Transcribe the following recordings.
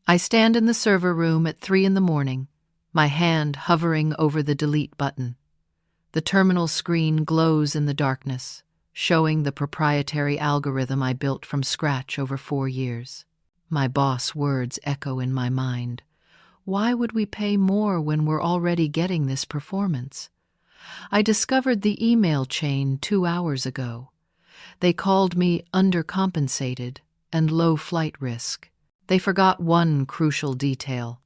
I stand in the server room at 3 in the morning, my hand hovering over the delete button. The terminal screen glows in the darkness, showing the proprietary algorithm I built from scratch over 4 years. My boss' words echo in my mind. Why would we pay more when we're already getting this performance? I discovered the email chain 2 hours ago. They called me undercompensated and low flight risk. They forgot one crucial detail.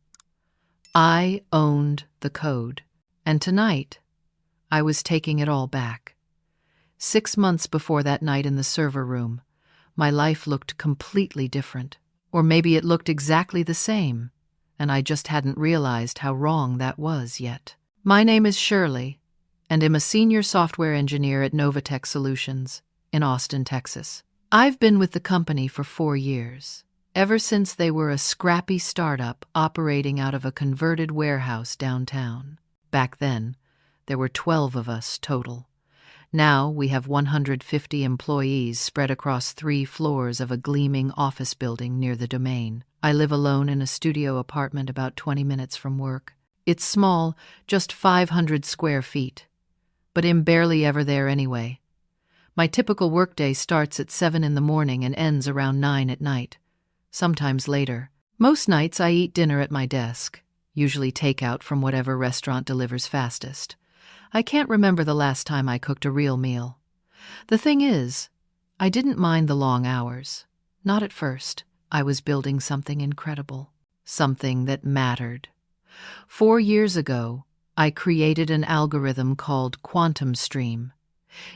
I owned the code, and tonight, I was taking it all back. 6 months before that night in the server room, my life looked completely different. Or maybe it looked exactly the same, and I just hadn't realized how wrong that was yet. My name is Shirley, and I'm a senior software engineer at Novatech Solutions in Austin, Texas. I've been with the company for 4 years, ever since they were a scrappy startup operating out of a converted warehouse downtown. Back then, there were 12 of us total. Now we have 150 employees spread across 3 floors of a gleaming office building near the Domain. I live alone in a studio apartment about 20 minutes from work. It's small, just 500 square feet, but I'm barely ever there anyway. My typical workday starts at 7 in the morning and ends around 9 at night, sometimes later. Most nights I eat dinner at my desk, usually takeout from whatever restaurant delivers fastest. I can't remember the last time I cooked a real meal. The thing is, I didn't mind the long hours. Not at first. I was building something incredible, something that mattered. 4 years ago, I created an algorithm called Quantum Stream.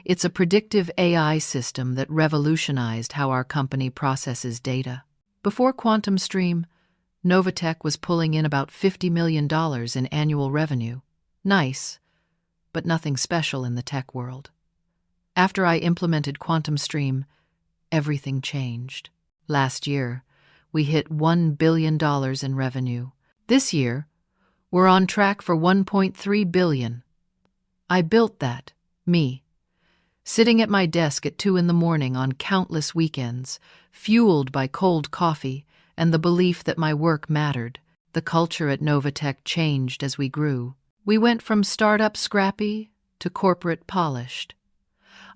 It's a predictive AI system that revolutionized how our company processes data. Before Quantum Stream, Novatech was pulling in about $50 million in annual revenue. Nice, but nothing special in the tech world. After I implemented Quantum Stream, everything changed. Last year, we hit $1 billion in revenue. This year, we're on track for $1.3 billion. I built that, me, sitting at my desk at 2 in the morning on countless weekends, fueled by cold coffee and the belief that my work mattered. The culture at Novatech changed as we grew. We went from startup scrappy to corporate polished.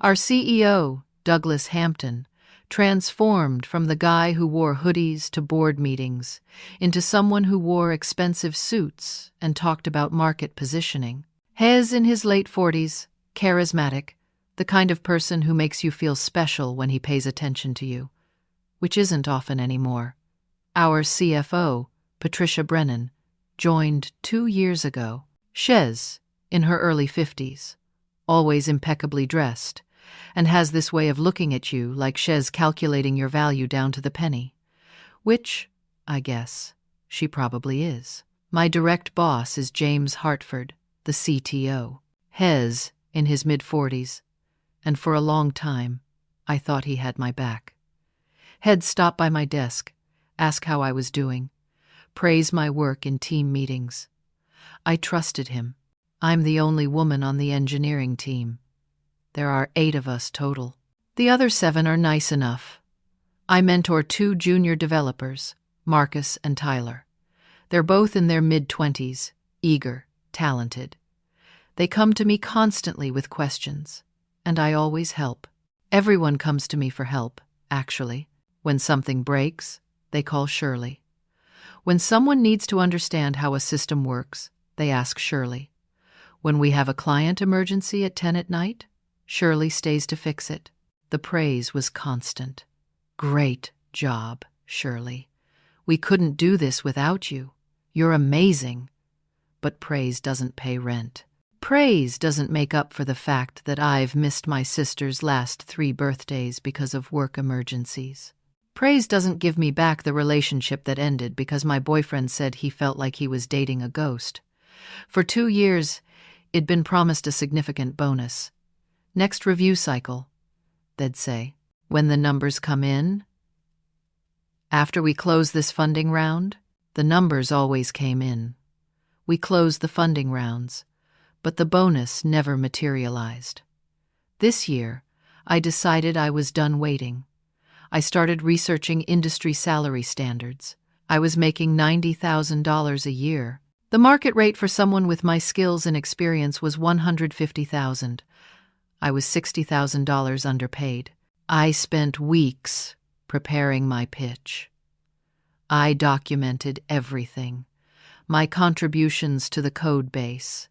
Our CEO, Douglas Hampton, transformed from the guy who wore hoodies to board meetings into someone who wore expensive suits and talked about market positioning. Hez in his late 40s, charismatic, the kind of person who makes you feel special when he pays attention to you, which isn't often anymore. Our CFO, Patricia Brennan, joined 2 years ago. Shez, in her early 50s, always impeccably dressed, and has this way of looking at you like Shez calculating your value down to the penny, which, I guess, she probably is. My direct boss is James Hartford, the CTO. Hez, in his mid-40s, and for a long time, I thought he had my back. He'd stop by my desk, ask how I was doing, praise my work in team meetings. I trusted him. I'm the only woman on the engineering team. There are 8 of us total. The other 7 are nice enough. I mentor 2 junior developers, Marcus and Tyler. They're both in their mid-20s, eager, talented. They come to me constantly with questions, and I always help. Everyone comes to me for help, actually. When something breaks, they call Shirley. When someone needs to understand how a system works, they ask Shirley. When we have a client emergency at 10 at night, Shirley stays to fix it. The praise was constant. Great job, Shirley. We couldn't do this without you. You're amazing. But praise doesn't pay rent. Praise doesn't make up for the fact that I've missed my sister's last 3 birthdays because of work emergencies. Praise doesn't give me back the relationship that ended because my boyfriend said he felt like he was dating a ghost. For 2 years, it'd been promised a significant bonus. Next review cycle, they'd say, when the numbers come in. After we close this funding round, the numbers always came in. We closed the funding rounds, but the bonus never materialized. This year, I decided I was done waiting. I started researching industry salary standards. I was making $90,000 a year. The market rate for someone with my skills and experience was $150,000. I was $60,000 underpaid. I spent weeks preparing my pitch. I documented everything. My contributions to the code base,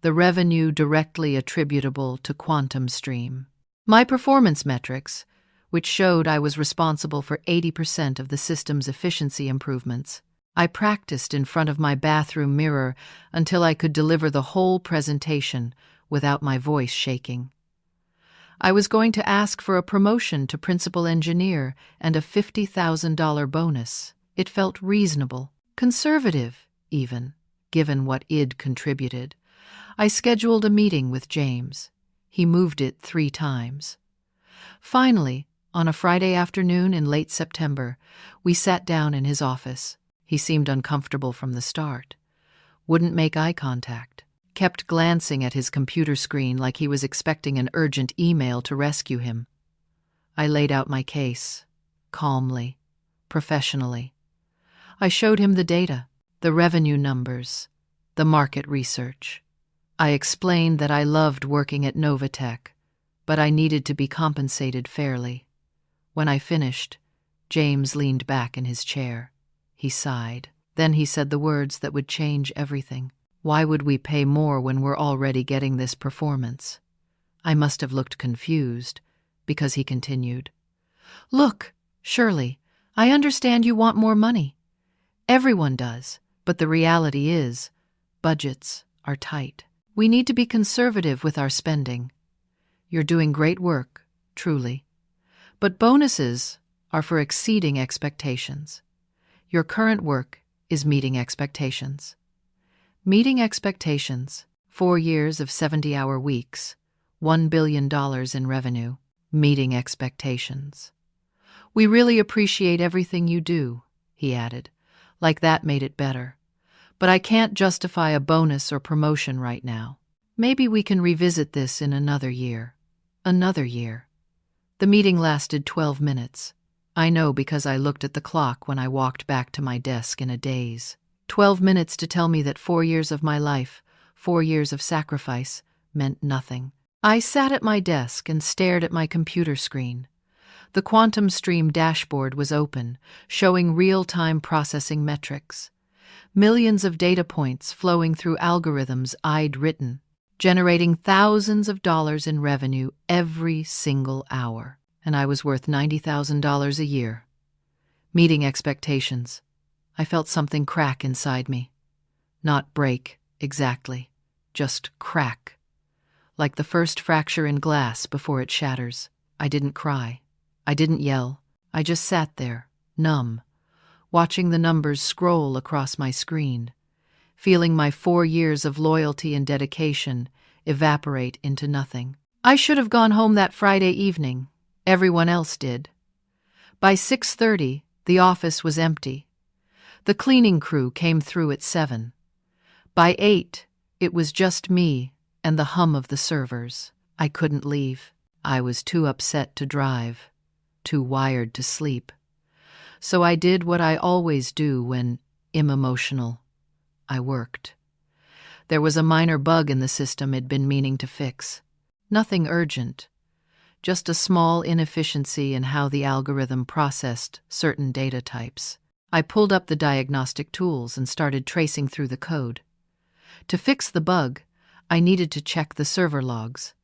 the revenue directly attributable to Quantum Stream, my performance metrics, which showed I was responsible for 80% of the system's efficiency improvements. I practiced in front of my bathroom mirror until I could deliver the whole presentation without my voice shaking. I was going to ask for a promotion to principal engineer and a $50,000 bonus. It felt reasonable, conservative even, given what I'd contributed. I scheduled a meeting with James. He moved it 3 times. Finally, on a Friday afternoon in late September, we sat down in his office. He seemed uncomfortable from the start. Wouldn't make eye contact. Kept glancing at his computer screen like he was expecting an urgent email to rescue him. I laid out my case, calmly, professionally. I showed him the data, the revenue numbers, the market research. I explained that I loved working at Novatech, but I needed to be compensated fairly. When I finished, James leaned back in his chair. He sighed. Then he said the words that would change everything. Why would we pay more when we're already getting this performance? I must have looked confused, because he continued. Look, Shirley, I understand you want more money. Everyone does, but the reality is, budgets are tight. We need to be conservative with our spending. You're doing great work, truly. But bonuses are for exceeding expectations. Your current work is meeting expectations. Meeting expectations, 4 years of 70-hour weeks, $1 billion in revenue, meeting expectations. We really appreciate everything you do, he added, like that made it better. But I can't justify a bonus or promotion right now. Maybe we can revisit this in another year. Another year. The meeting lasted 12 minutes. I know because I looked at the clock when I walked back to my desk in a daze. 12 minutes to tell me that 4 years of my life, 4 years of sacrifice, meant nothing. I sat at my desk and stared at my computer screen. The Quantum Stream dashboard was open, showing real-time processing metrics. Millions of data points flowing through algorithms I'd written, generating thousands of dollars in revenue every single hour. And I was worth $90,000 a year. Meeting expectations. I felt something crack inside me. Not break, exactly. Just crack. Like the first fracture in glass before it shatters. I didn't cry. I didn't yell. I just sat there, numb, watching the numbers scroll across my screen, feeling my 4 years of loyalty and dedication evaporate into nothing. I should have gone home that Friday evening. Everyone else did. By 6:30, the office was empty. The cleaning crew came through at 7. By 8, it was just me and the hum of the servers. I couldn't leave. I was too upset to drive, too wired to sleep. So I did what I always do when emotional. I worked. There was a minor bug in the system I'd been meaning to fix. Nothing urgent. Just a small inefficiency in how the algorithm processed certain data types. I pulled up the diagnostic tools and started tracing through the code. To fix the bug, I needed to check the server logs.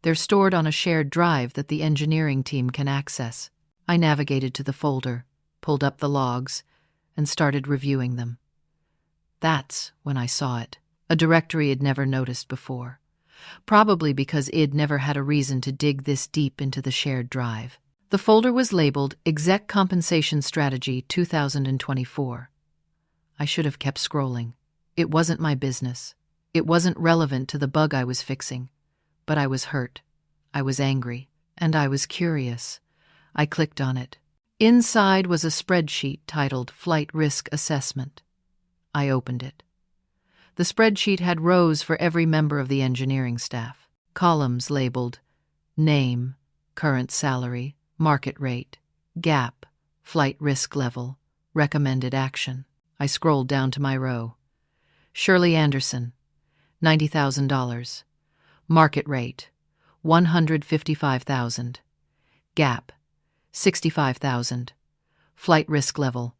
They're stored on a shared drive that the engineering team can access. I navigated to the folder, pulled up the logs, and started reviewing them. That's when I saw it, a directory I'd never noticed before. Probably because I'd never had a reason to dig this deep into the shared drive. The folder was labeled Exec Compensation Strategy 2024. I should have kept scrolling. It wasn't my business. It wasn't relevant to the bug I was fixing. But I was hurt. I was angry. And I was curious. I clicked on it. Inside was a spreadsheet titled Flight Risk Assessment. I opened it. The spreadsheet had rows for every member of the engineering staff, columns labeled name, current salary, market rate, gap, flight risk level, Recommended action. I scrolled down to my row. Shirley Anderson, $90,000. Market rate, $155,000. Gap, $65,000. Flight risk level,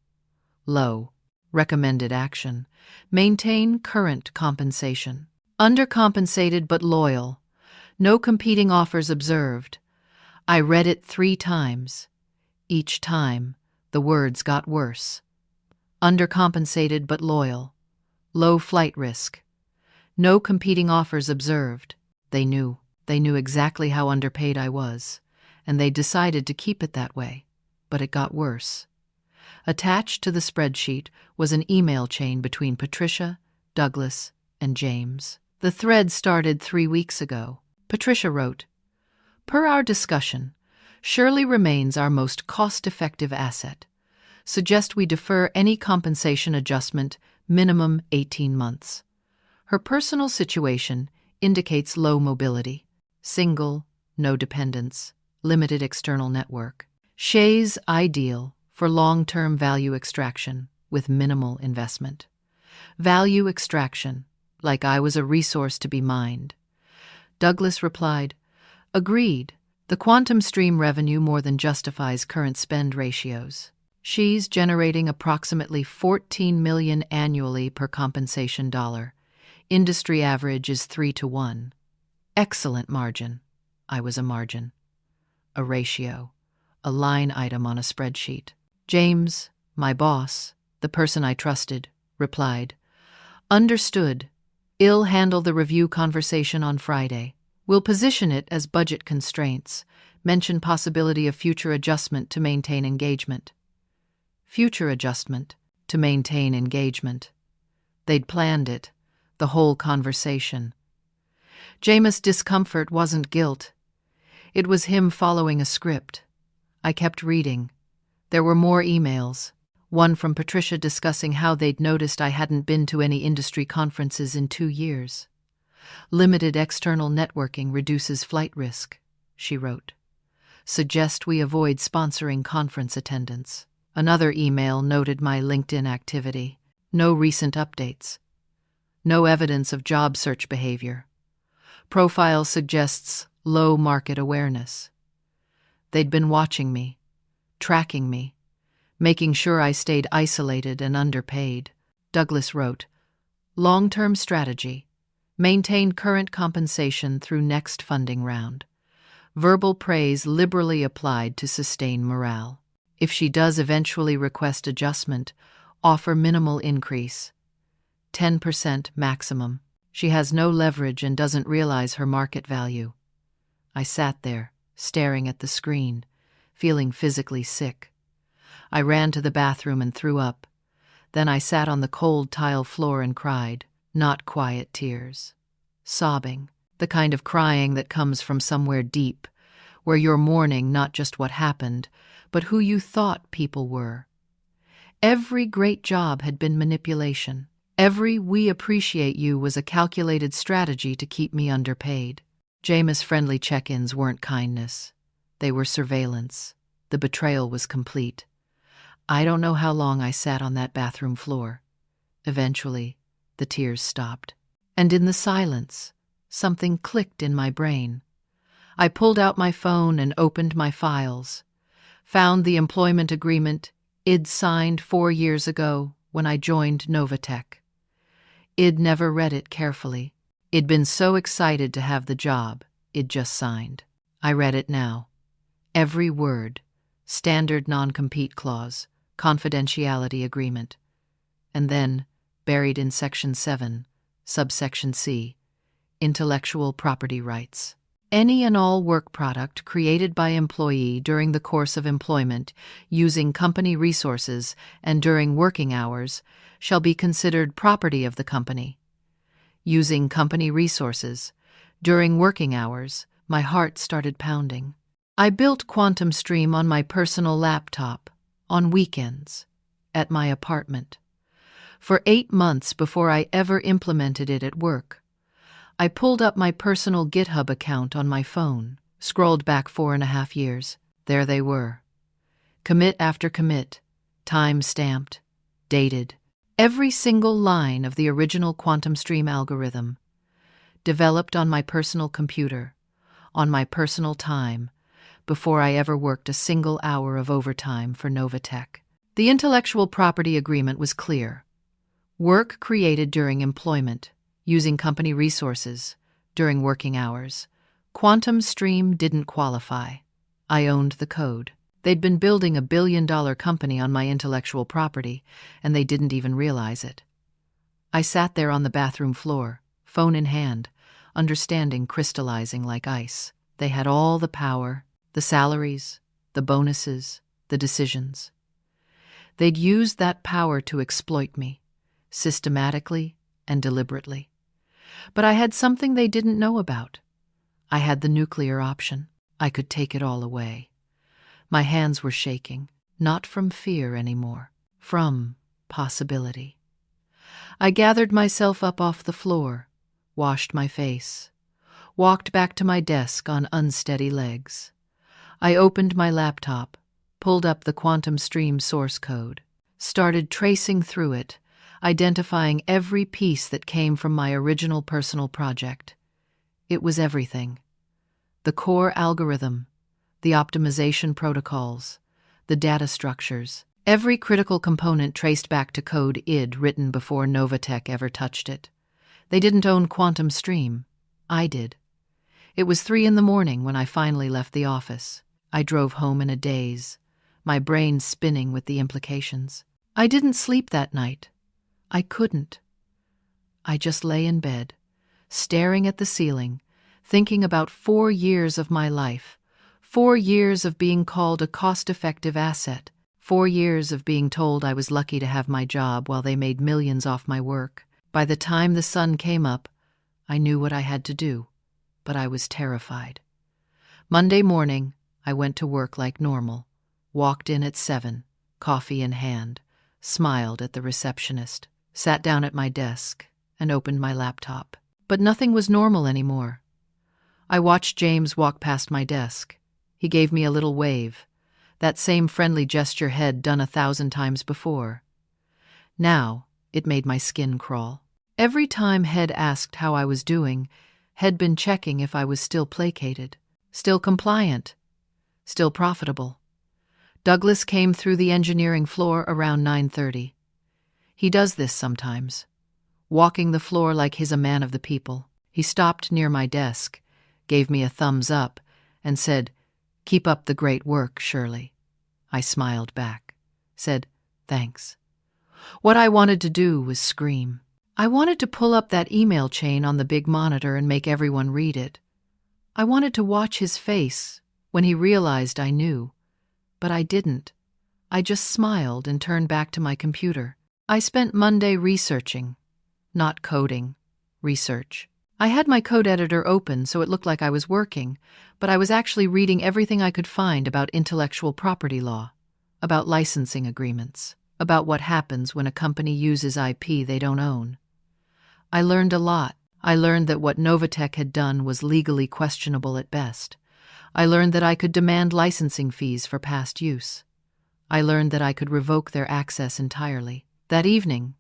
low. Recommended action. Maintain current compensation. Undercompensated but loyal. No competing offers observed. I read it 3 times. Each time, the words got worse. Undercompensated but loyal. Low flight risk. No competing offers observed. They knew. They knew exactly how underpaid I was, and they decided to keep it that way. But it got worse. Attached to the spreadsheet was an email chain between Patricia, Douglas, and James. The thread started 3 weeks ago. Patricia wrote, "Per our discussion, Shirley remains our most cost-effective asset. Suggest we defer any compensation adjustment minimum 18 months. Her personal situation indicates low mobility, single, no dependents, limited external network. Shay's ideal for long-term value extraction with minimal investment. Value extraction, like I was a resource to be mined." Douglas replied, "Agreed. The quantum stream revenue more than justifies current spend ratios. She's generating approximately $14 million annually per compensation dollar. Industry average is 3-to-1. Excellent margin." I was a margin. A ratio. A line item on a spreadsheet. James, my boss, the person I trusted, replied, "Understood. I'll handle the review conversation on Friday. We'll position it as budget constraints. Mention possibility of future adjustment to maintain engagement." Future adjustment to maintain engagement. They'd planned it, the whole conversation. Jameis' discomfort wasn't guilt. It was him following a script. I kept reading. There were more emails, one from Patricia discussing how they'd noticed I hadn't been to any industry conferences in 2 years. "Limited external networking reduces flight risk," she wrote. "Suggest we avoid sponsoring conference attendance." Another email noted my LinkedIn activity. No recent updates. No evidence of job search behavior. Profile suggests low market awareness. They'd been watching me, tracking me, making sure I stayed isolated and underpaid. Douglas wrote, "Long-term strategy. Maintain current compensation through next funding round. Verbal praise liberally applied to sustain morale. If she does eventually request adjustment, offer minimal increase. 10% maximum. She has no leverage and doesn't realize her market value." I sat there, staring at the screen, feeling physically sick. I ran to the bathroom and threw up. Then I sat on the cold tile floor and cried, not quiet tears. Sobbing, the kind of crying that comes from somewhere deep, where you're mourning not just what happened, but who you thought people were. Every great job had been manipulation. Every "we appreciate you" was a calculated strategy to keep me underpaid. Jameis' friendly check-ins weren't kindness. They were surveillance. The betrayal was complete. I don't know how long I sat on that bathroom floor. Eventually, the tears stopped. And in the silence, something clicked in my brain. I pulled out my phone and opened my files. Found the employment agreement I'd signed 4 years ago when I joined Novatech. I'd never read it carefully. I'd been so excited to have the job I'd just signed. I read it now. Every word. Standard non-compete clause, confidentiality agreement. And then, buried in Section 7, subsection C, intellectual property rights. Any and all work product created by employee during the course of employment using company resources and during working hours shall be considered property of the company. Using company resources during working hours, my heart started pounding. I built Quantum Stream on my personal laptop, on weekends, at my apartment. For 8 months before I ever implemented it at work. I pulled up my personal GitHub account on my phone, scrolled back 4.5 years. There they were. Commit after commit, time-stamped, dated. Every single line of the original quantum stream algorithm, developed on my personal computer, on my personal time, before I ever worked a single hour of overtime for Novatech. The intellectual property agreement was clear. Work created during employment, using company resources, during working hours. Quantum Stream didn't qualify. I owned the code. They'd been building $1 billion company on my intellectual property, and they didn't even realize it. I sat there on the bathroom floor, phone in hand, understanding crystallizing like ice. They had all the power, the salaries, the bonuses, the decisions. They'd used that power to exploit me, systematically and deliberately. But I had something they didn't know about. I had the nuclear option. I could take it all away. My hands were shaking, not from fear anymore, from possibility. I gathered myself up off the floor, washed my face, walked back to my desk on unsteady legs. I opened my laptop, pulled up the Quantum Stream source code, started tracing through it, identifying every piece that came from my original personal project. It was everything. The core algorithm, the optimization protocols, the data structures, every critical component traced back to code I'd written before Novatech ever touched it. They didn't own Quantum Stream. I did. It was 3 a.m. when I finally left the office. I drove home in a daze, my brain spinning with the implications. I didn't sleep that night. I couldn't. I just lay in bed, staring at the ceiling, thinking about 4 years of my life, 4 years of being called a cost-effective asset, 4 years of being told I was lucky to have my job while they made millions off my work. By the time the sun came up, I knew what I had to do, but I was terrified. Monday morning, I went to work like normal, walked in at 7, coffee in hand, smiled at the receptionist, sat down at my desk, and opened my laptop. But nothing was normal anymore. I watched James walk past my desk. He gave me a little wave, that same friendly gesture Head done 1,000 times before. Now, it made my skin crawl. Every time Head asked how I was doing, Head been checking if I was still placated, still compliant, still profitable. Douglas came through the engineering floor around 9:30. He does this sometimes, walking the floor like he's a man of the people. He stopped near my desk, gave me a thumbs up, and said, "Keep up the great work, Shirley." I smiled back, said, "Thanks." What I wanted to do was scream. I wanted to pull up that email chain on the big monitor and make everyone read it. I wanted to watch his face when he realized I knew, but I didn't. I just smiled and turned back to my computer. I spent Monday researching, not coding, research. I had my code editor open so it looked like I was working, but I was actually reading everything I could find about intellectual property law, about licensing agreements, about what happens when a company uses IP they don't own. I learned a lot. I learned that what Novatech had done was legally questionable at best. I learned that I could demand licensing fees for past use. I learned that I could revoke their access entirely. That evening,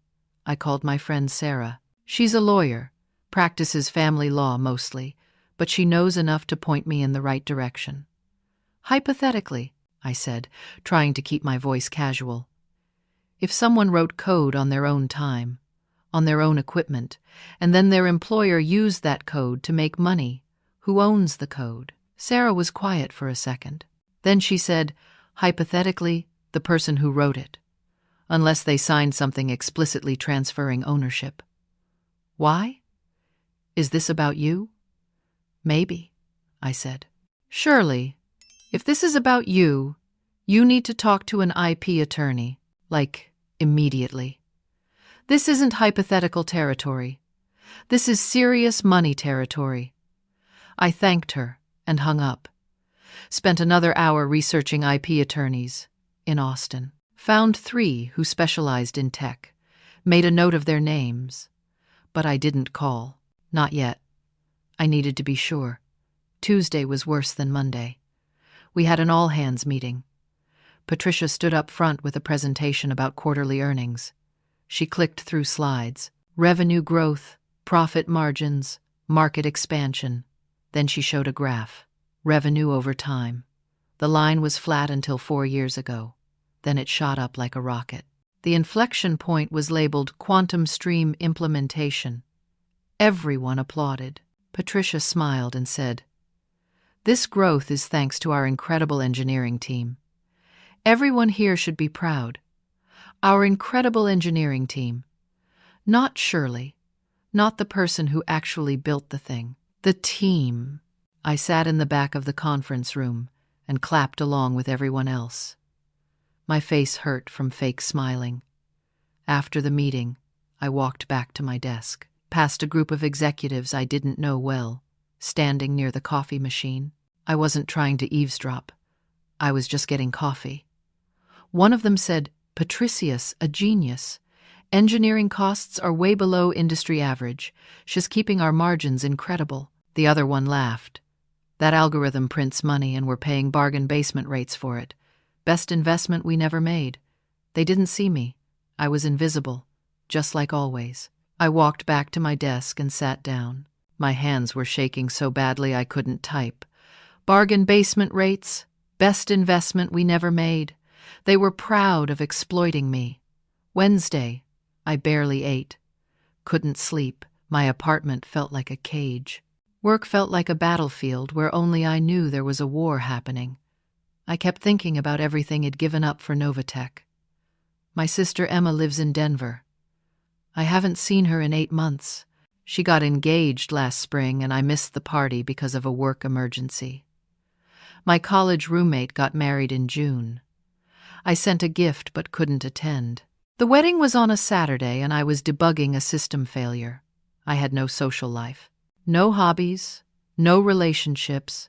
I called my friend Sarah. She's a lawyer, practices family law mostly, but she knows enough to point me in the right direction. Hypothetically, I said, trying to keep my voice casual, if someone wrote code on their own time, on their own equipment, and then their employer used that code to make money, who owns the code? Sarah was quiet for a second. Then she said, hypothetically, the person who wrote it, unless they signed something explicitly transferring ownership. Why? Is this about you? Maybe, I said. Shirley, if this is about you, you need to talk to an IP attorney, like immediately. This isn't hypothetical territory. This is serious money territory. I thanked her and hung up. Spent another hour researching IP attorneys in Austin. Found 3 who specialized in tech. Made a note of their names. But I didn't call. Not yet. I needed to be sure. Tuesday was worse than Monday. We had an all-hands meeting. Patricia stood up front with a presentation about quarterly earnings. She clicked through slides. Revenue growth, profit margins, market expansion. Then she showed a graph. Revenue over time. The line was flat until 4 years ago. Then it shot up like a rocket. The inflection point was labeled Quantum Stream Implementation. Everyone applauded. Patricia smiled and said, "This growth is thanks to our incredible engineering team. Everyone here should be proud. Our incredible engineering team. Not Shirley. Not the person who actually built the thing. The team." I sat in the back of the conference room and clapped along with everyone else. My face hurt from fake smiling. After the meeting, I walked back to my desk, past a group of executives I didn't know well, standing near the coffee machine. I wasn't trying to eavesdrop. I was just getting coffee. One of them said, "Patricius, a genius. Engineering costs are way below industry average. She's keeping our margins incredible." The other one laughed. "That algorithm prints money and we're paying bargain basement rates for it. Best investment we never made." They didn't see me. I was invisible, just like always. I walked back to my desk and sat down. My hands were shaking so badly I couldn't type. Bargain basement rates, best investment we never made. They were proud of exploiting me. Wednesday, I barely ate. Couldn't sleep. My apartment felt like a cage. Work felt like a battlefield where only I knew there was a war happening. I kept thinking about everything I'd given up for Novatech. My sister Emma lives in Denver. I haven't seen her in 8 months. She got engaged last spring and I missed the party because of a work emergency. My college roommate got married in June. I sent a gift but couldn't attend. The wedding was on a Saturday and I was debugging a system failure. I had no social life. No hobbies, no relationships.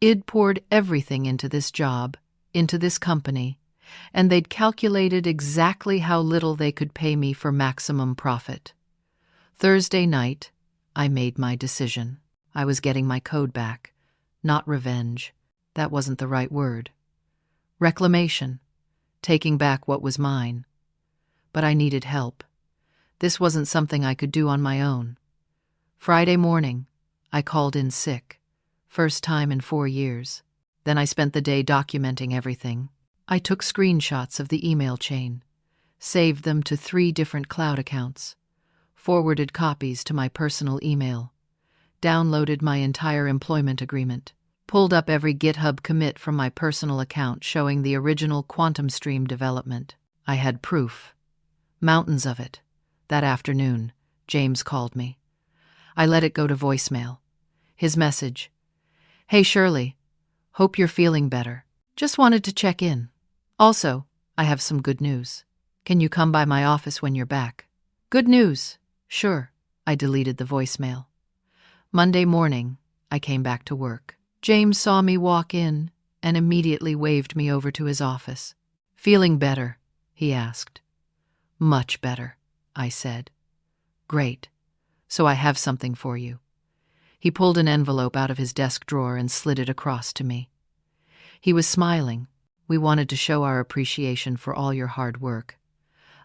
I'd poured everything into this job, into this company, and they'd calculated exactly how little they could pay me for maximum profit. Thursday night, I made my decision. I was getting my code back. Not revenge. That wasn't the right word. Reclamation. Taking back what was mine. But I needed help. This wasn't something I could do on my own. Friday morning, I called in sick. First time in 4 years. Then I spent the day documenting everything. I took screenshots of the email chain, saved them to 3 different cloud accounts, forwarded copies to my personal email, downloaded my entire employment agreement, pulled up every GitHub commit from my personal account showing the original quantum stream development. I had proof. Mountains of it. That afternoon, James called me. I let it go to voicemail. His message: "Hey Shirley, hope you're feeling better. Just wanted to check in. Also, I have some good news. Can you come by my office when you're back?" "Good news. Sure." I deleted the voicemail. Monday morning, I came back to work. James saw me walk in and immediately waved me over to his office. "Feeling better?" he asked. "Much better," I said. "Great. So I have something for you." He pulled an envelope out of his desk drawer and slid it across to me. He was smiling. "We wanted to show our appreciation for all your hard work.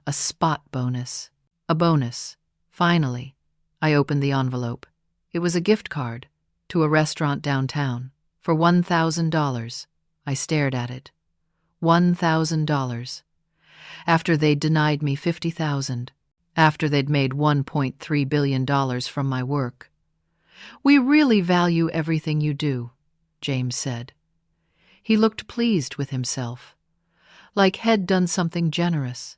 A spot bonus. A bonus. Finally." I opened the envelope. It was a gift card to a restaurant downtown for $1,000. I stared at it. $1,000. After they'd denied me $50,000. After they'd made $1.3 billion from my work. "We really value everything you do," James said. He looked pleased with himself, like he'd done something generous.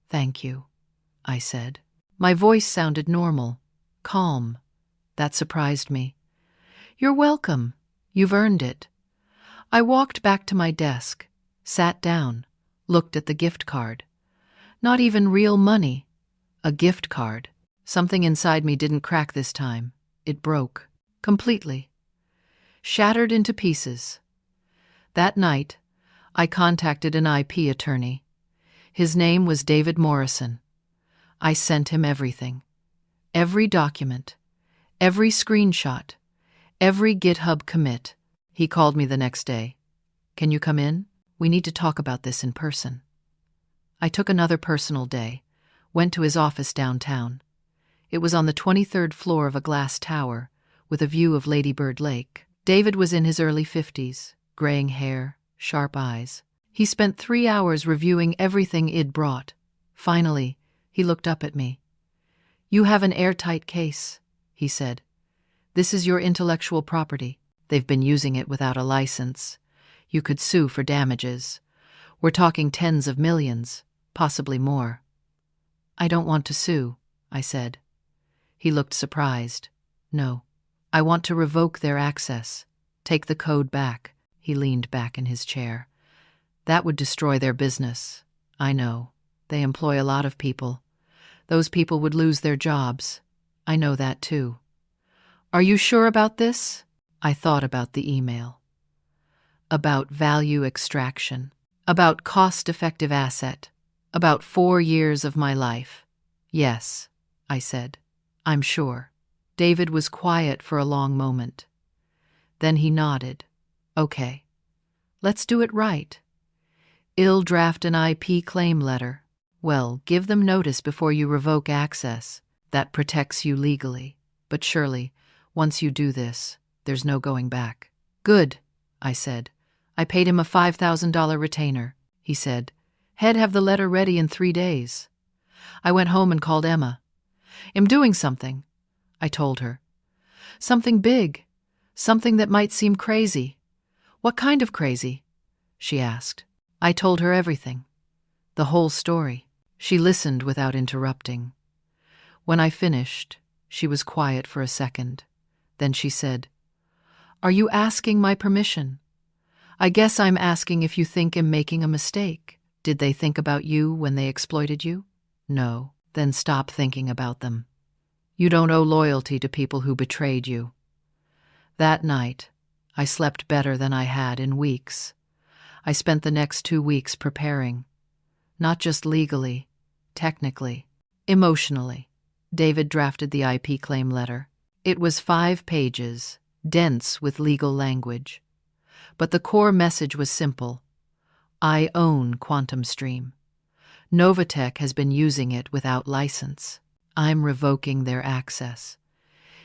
"Thank you," I said. My voice sounded normal, calm. That surprised me. "You're welcome. You've earned it." I walked back to my desk, sat down, looked at the gift card. Not even real money. A gift card. Something inside me didn't crack this time. It broke. Completely. Shattered into pieces. That night, I contacted an IP attorney. His name was David Morrison. I sent him everything. Every document. Every screenshot. Every GitHub commit. He called me the next day. "Can you come in?" We need to talk about this in person. I took another personal day, went to his office downtown. It was on the 23rd floor of a glass tower, with a view of Lady Bird Lake. David was in his early 50s, graying hair, sharp eyes. He spent 3 hours reviewing everything I'd brought. Finally, he looked up at me. "You have an airtight case," he said. "This is your intellectual property. They've been using it without a license. You could sue for damages. We're talking tens of millions, possibly more." "I don't want to sue," I said. He looked surprised. "No, I want to revoke their access. Take the code back." He leaned back in his chair. "That would destroy their business. I know. They employ a lot of people. Those people would lose their jobs. I know that too." "Are you sure about this?" I thought about the email. About value extraction. About cost-effective asset. About 4 years of my life. "Yes," I said. "I'm sure." David was quiet for a long moment. Then he nodded. "Okay. Let's do it right. I'll draft an IP claim letter. Well, give them notice before you revoke access. That protects you legally. But surely, once you do this, there's no going back." "Good," I said. "I paid him a $5,000 retainer," he said. "He'd have the letter ready in 3 days." I went home and called Emma. "I'm doing something," I told her. "Something big. Something that might seem crazy." "What kind of crazy?" she asked. I told her everything. The whole story. She listened without interrupting. When I finished, she was quiet for a second. Then she said, "Are you asking my permission? I guess I'm asking if you think I'm making a mistake. Did they think about you when they exploited you? No. Then stop thinking about them. You don't owe loyalty to people who betrayed you." That night, I slept better than I had in weeks. I spent the next 2 weeks preparing. Not just legally, technically, emotionally. David drafted the IP claim letter. It was 5 pages, dense with legal language. But the core message was simple. I own Quantum Stream. Novatech has been using it without license. I'm revoking their access.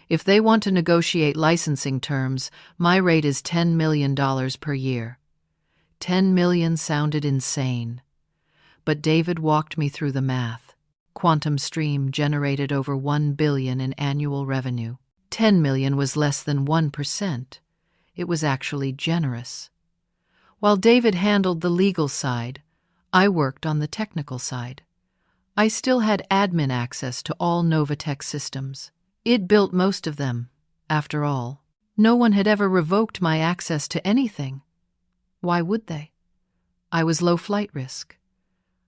If they want to negotiate licensing terms, my rate is $10 million per year. 10 million sounded insane. But David walked me through the math. Quantum Stream generated over $1 billion in annual revenue. 10 million was less than 1%. It was actually generous. While David handled the legal side, I worked on the technical side. I still had admin access to all Novatech systems. It built most of them, after all. No one had ever revoked my access to anything. Why would they? I was low flight risk.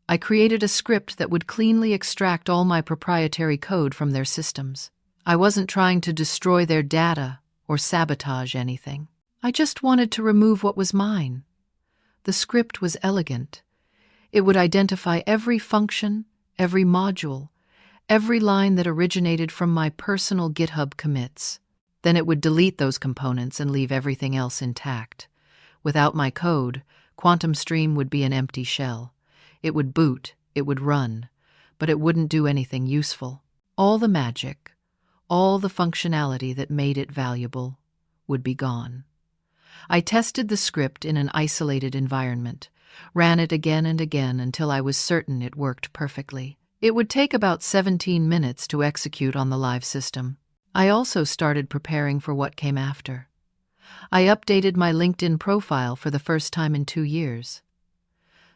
I created a script that would cleanly extract all my proprietary code from their systems. I wasn't trying to destroy their data or sabotage anything. I just wanted to remove what was mine. The script was elegant. It would identify every function, every module, every line that originated from my personal GitHub commits. Then it would delete those components and leave everything else intact. Without my code, Quantum Stream would be an empty shell. It would boot, it would run, but it wouldn't do anything useful. All the magic, all the functionality that made it valuable, would be gone. I tested the script in an isolated environment, ran it again and again until I was certain it worked perfectly. It would take about 17 minutes to execute on the live system. I also started preparing for what came after. I updated my LinkedIn profile for the first time in 2 years.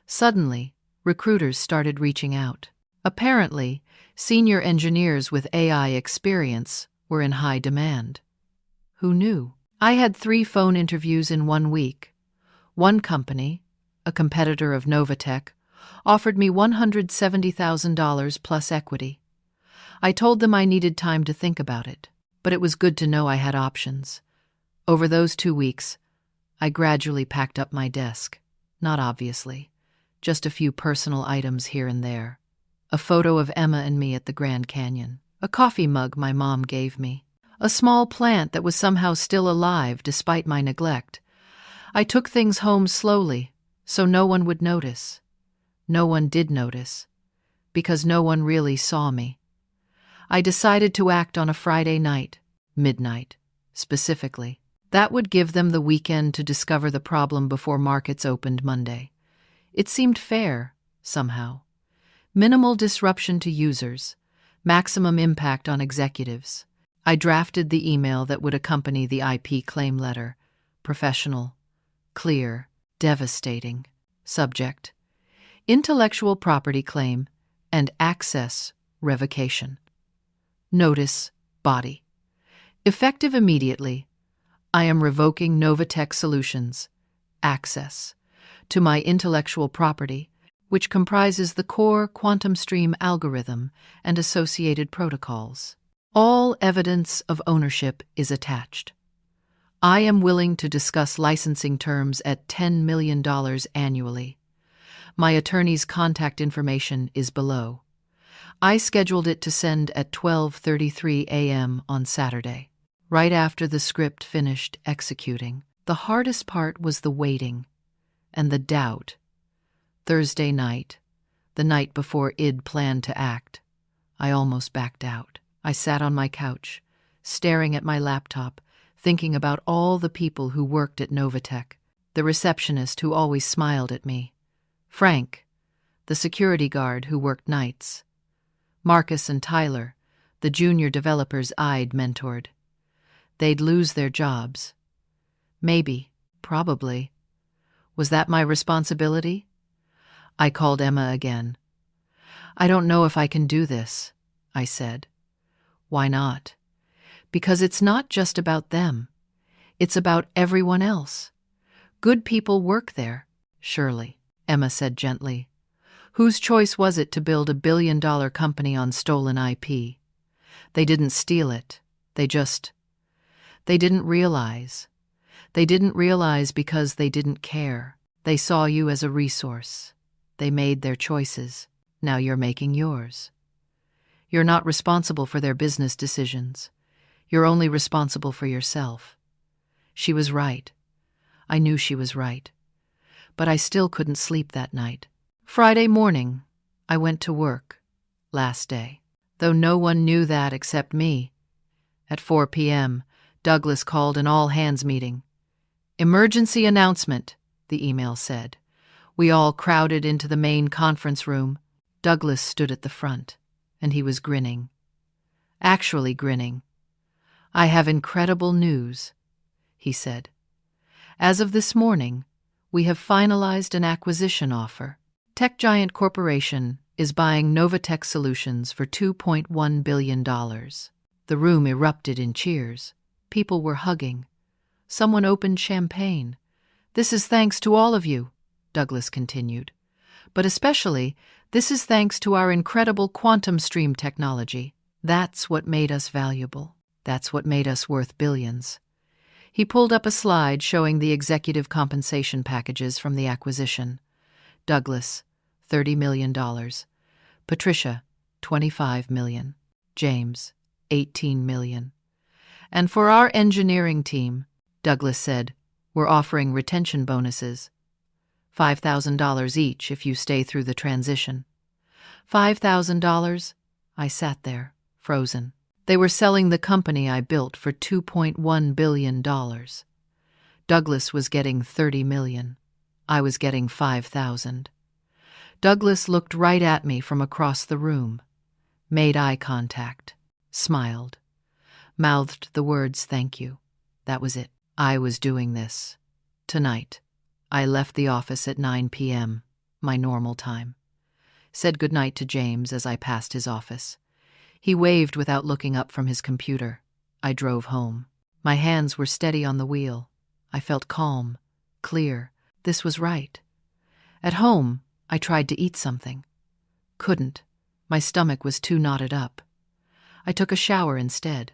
Suddenly, recruiters started reaching out. Apparently, senior engineers with AI experience were in high demand. Who knew? I had 3 phone interviews in 1 week. One company, a competitor of Novatech, offered me $170,000 plus equity. I told them I needed time to think about it, but it was good to know I had options. Over those 2 weeks, I gradually packed up my desk. Not obviously, just a few personal items here and there. A photo of Emma and me at the Grand Canyon. A coffee mug my mom gave me. A small plant that was somehow still alive despite my neglect. I took things home slowly, so no one would notice. No one did notice, because no one really saw me. I decided to act on a Friday night, midnight, specifically. That would give them the weekend to discover the problem before markets opened Monday. It seemed fair, somehow. Minimal disruption to users, maximum impact on executives. I drafted the email that would accompany the IP claim letter. Professional, clear, devastating. Subject: intellectual property claim and access revocation. Notice: body. Effective immediately. I am revoking Novatech Solutions access to my intellectual property, which comprises the core quantum stream algorithm and associated protocols. All evidence of ownership is attached. I am willing to discuss licensing terms at $10 million annually. My attorney's contact information is below. I scheduled it to send at 12:33 a.m. on Saturday, right after the script finished executing. The hardest part was the waiting and the doubt. Thursday night, the night before Id planned to act, I almost backed out. I sat on my couch, staring at my laptop, thinking about all the people who worked at Novatech, the receptionist who always smiled at me, Frank, the security guard who worked nights, Marcus and Tyler, the junior developers I'd mentored. They'd lose their jobs. Maybe, probably. Was that my responsibility? I called Emma again. I don't know if I can do this, I said. Why not? Because it's not just about them. It's about everyone else. Good people work there, surely, Emma said gently. Whose choice was it to build a billion-dollar company on stolen IP? They didn't steal it. They didn't realize. They didn't realize because they didn't care. They saw you as a resource. They made their choices. Now you're making yours. You're not responsible for their business decisions. You're only responsible for yourself. She was right. I knew she was right. But I still couldn't sleep that night. Friday morning, I went to work. Last day. Though no one knew that except me. At 4 p.m., Douglas called an all-hands meeting. Emergency announcement, the email said. We all crowded into the main conference room. Douglas stood at the front, and he was grinning. Actually grinning. I have incredible news, he said. As of this morning, we have finalized an acquisition offer. Tech giant corporation is buying Novatech Solutions for $2.1 billion. The room erupted in cheers. People were hugging. Someone opened champagne. This is thanks to all of you, Douglas continued. But especially, this is thanks to our incredible quantum stream technology. That's what made us valuable. That's what made us worth billions. He pulled up a slide showing the executive compensation packages from the acquisition. Douglas, $30 million. Patricia, $25 million. James, $18 million. And for our engineering team, Douglas said, we're offering retention bonuses. $5,000 each if you stay through the transition. $5,000? I sat there, frozen. They were selling the company I built for $2.1 billion. Douglas was getting $30 million. I was getting $5,000. Douglas looked right at me from across the room, made eye contact, smiled, mouthed the words thank you. That was it. I was doing this. Tonight. I left the office at 9 p.m., my normal time. Said goodnight to James as I passed his office. He waved without looking up from his computer. I drove home. My hands were steady on the wheel. I felt calm, clear. This was right. At home, I tried to eat something. Couldn't. My stomach was too knotted up. I took a shower instead.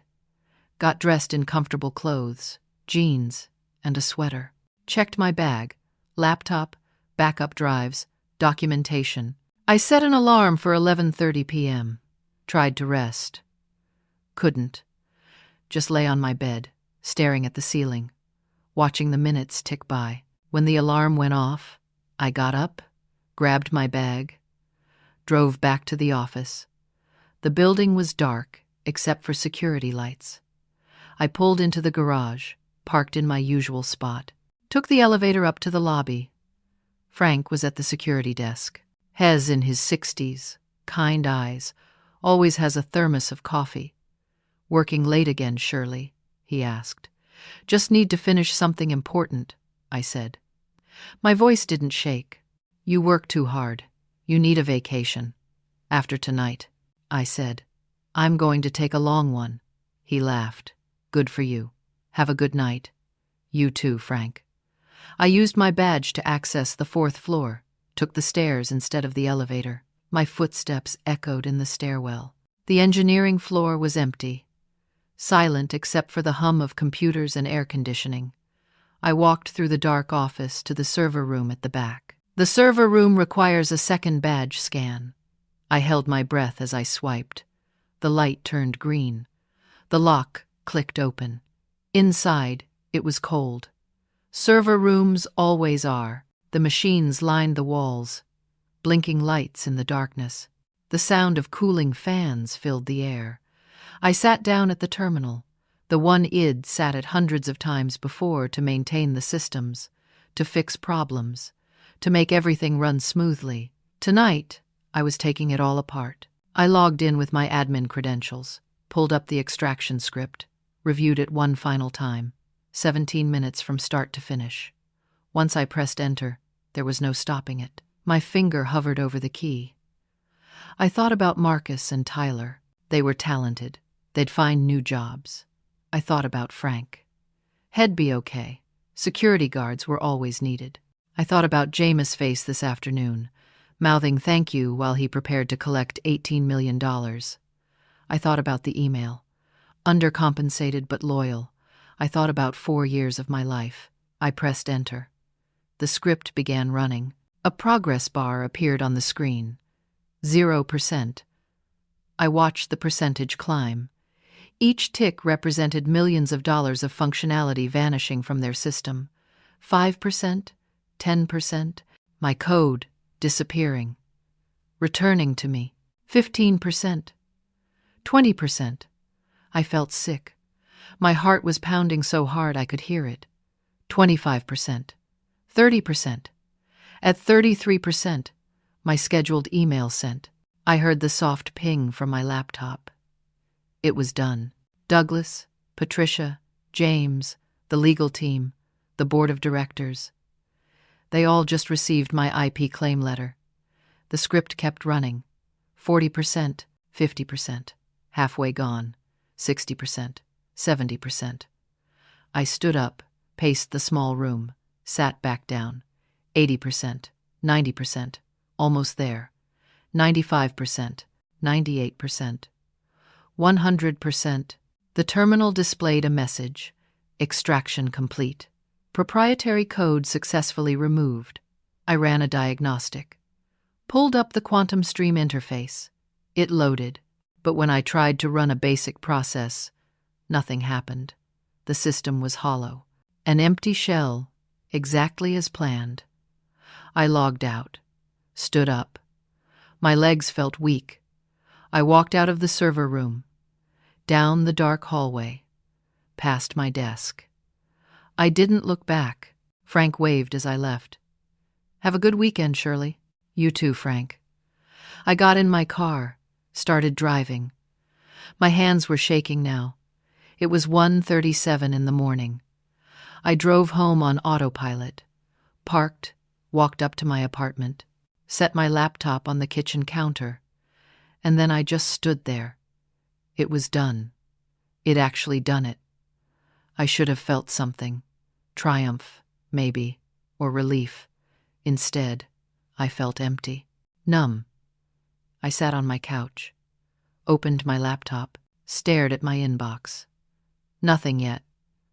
Got dressed in comfortable clothes, jeans, and a sweater. Checked my bag, laptop, backup drives, documentation. I set an alarm for 11:30 p.m. Tried to rest. Couldn't. Just lay on my bed, staring at the ceiling, watching the minutes tick by. When the alarm went off, I got up, grabbed my bag, drove back to the office. The building was dark, except for security lights. I pulled into the garage, parked in my usual spot, took the elevator up to the lobby. Frank was at the security desk. Hez in his 60s, kind eyes, always has a thermos of coffee. "Working late again, Shirley?" he asked. "Just need to finish something important," I said. My voice didn't shake. "You work too hard. You need a vacation. After tonight," I said. "I'm going to take a long one." He laughed. "Good for you. Have a good night." "You too, Frank." I used my badge to access the 4th floor, took the stairs instead of the elevator. My footsteps echoed in the stairwell. The engineering floor was empty, silent except for the hum of computers and air conditioning. I walked through the dark office to the server room at the back. The server room requires a second badge scan. I held my breath as I swiped. The light turned green. The lock clicked open. Inside, it was cold. Server rooms always are. The machines lined the walls, blinking lights in the darkness. The sound of cooling fans filled the air. I sat down at the terminal, the one I'd sat at hundreds of times before to maintain the systems, to fix problems, to make everything run smoothly. Tonight, I was taking it all apart. I logged in with my admin credentials, pulled up the extraction script, reviewed it one final time. 17 minutes from start to finish. Once I pressed enter, there was no stopping it. My finger hovered over the key. I thought about Marcus and Tyler. They were talented. They'd find new jobs. I thought about Frank. He'd be okay. Security guards were always needed. I thought about Jameis' face this afternoon, mouthing thank you while he prepared to collect $18 million. I thought about the email. Undercompensated but loyal. I thought about 4 years of my life. I pressed enter. The script began running. A progress bar appeared on the screen. 0%. I watched the percentage climb. Each tick represented millions of dollars of functionality vanishing from their system. 5%, 10%, my code disappearing. Returning to me. 15%, 20%. I felt sick. My heart was pounding so hard I could hear it. 25%, 30%. At 33%, my scheduled email sent. I heard the soft ping from my laptop. It was done. Douglas, Patricia, James, the legal team, the board of directors. They all just received my IP claim letter. The script kept running. 40%, 50%, halfway gone, 60%. 70%. I stood up, paced the small room, sat back down. 80%, 90%, almost there. 95%, 98%. 100%. The terminal displayed a message. Extraction complete. Proprietary code successfully removed. I ran a diagnostic. Pulled up the quantum stream interface. It loaded, but when I tried to run a basic process, nothing happened. The system was hollow. An empty shell, exactly as planned. I logged out, stood up. My legs felt weak. I walked out of the server room, down the dark hallway, past my desk. I didn't look back. Frank waved as I left. "Have a good weekend, Shirley." "You too, Frank." I got in my car, started driving. My hands were shaking now. It was 1:37 in the morning. I drove home on autopilot, parked, walked up to my apartment, set my laptop on the kitchen counter, and then I just stood there. It was done. It actually done it. I should have felt something. Triumph, maybe, or relief. Instead, I felt empty, numb. I sat on my couch, opened my laptop, stared at my inbox. Nothing yet.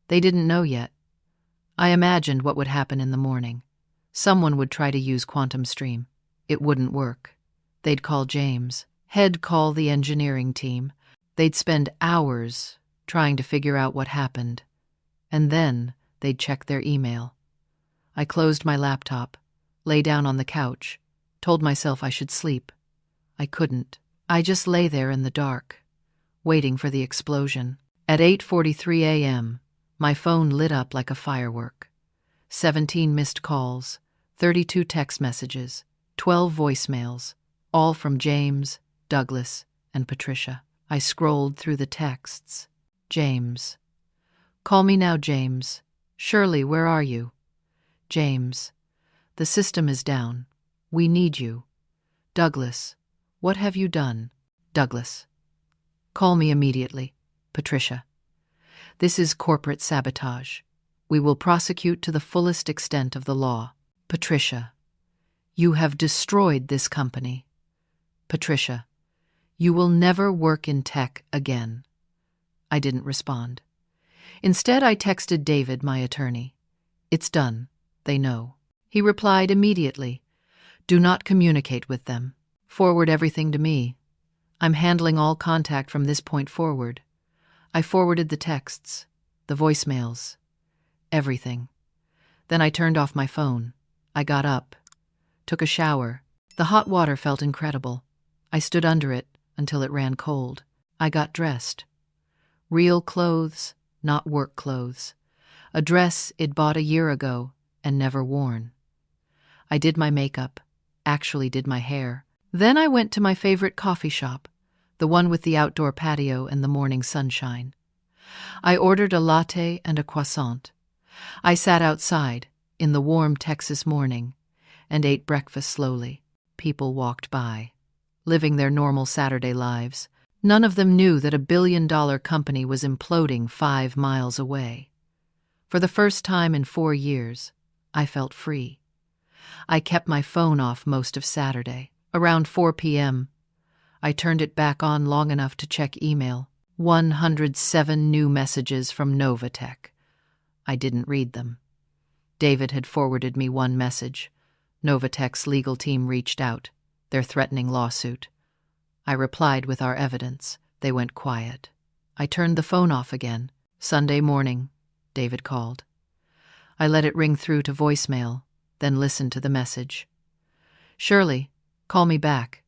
They didn't know yet. I imagined what would happen in the morning. Someone would try to use Quantum Stream. It wouldn't work. They'd call James. He'd call the engineering team. They'd spend hours trying to figure out what happened. And then they'd check their email. I closed my laptop, lay down on the couch, told myself I should sleep. I couldn't. I just lay there in the dark, waiting for the explosion. At 8:43 a.m., my phone lit up like a firework. 17 missed calls, 32 text messages, 12 voicemails, all from James, Douglas, and Patricia. I scrolled through the texts. James. Call me now, James. Shirley, where are you? James. The system is down. We need you. Douglas. What have you done? Douglas. Call me immediately. Patricia. This is corporate sabotage. We will prosecute to the fullest extent of the law. Patricia. You have destroyed this company. Patricia. You will never work in tech again. I didn't respond. Instead, I texted David, my attorney. It's done. They know. He replied immediately. Do not communicate with them. Forward everything to me. I'm handling all contact from this point forward. I forwarded the texts, the voicemails, everything. Then I turned off my phone. I got up, took a shower. The hot water felt incredible. I stood under it until it ran cold. I got dressed. Real clothes, not work clothes. A dress I'd bought a year ago and never worn. I did my makeup, actually did my hair. Then I went to my favorite coffee shop, the one with the outdoor patio and the morning sunshine. I ordered a latte and a croissant. I sat outside in the warm Texas morning and ate breakfast slowly. People walked by, living their normal Saturday lives. None of them knew that a billion-dollar company was imploding 5 miles away. For the first time in 4 years, I felt free. I kept my phone off most of Saturday. Around 4 p.m., I turned it back on long enough to check email. 107 new messages from Novatech. I didn't read them. David had forwarded me one message. Novatech's legal team reached out. They're threatening lawsuit. I replied with our evidence. They went quiet. I turned the phone off again. Sunday morning, David called. I let it ring through to voicemail, then listened to the message. Shirley, call me back.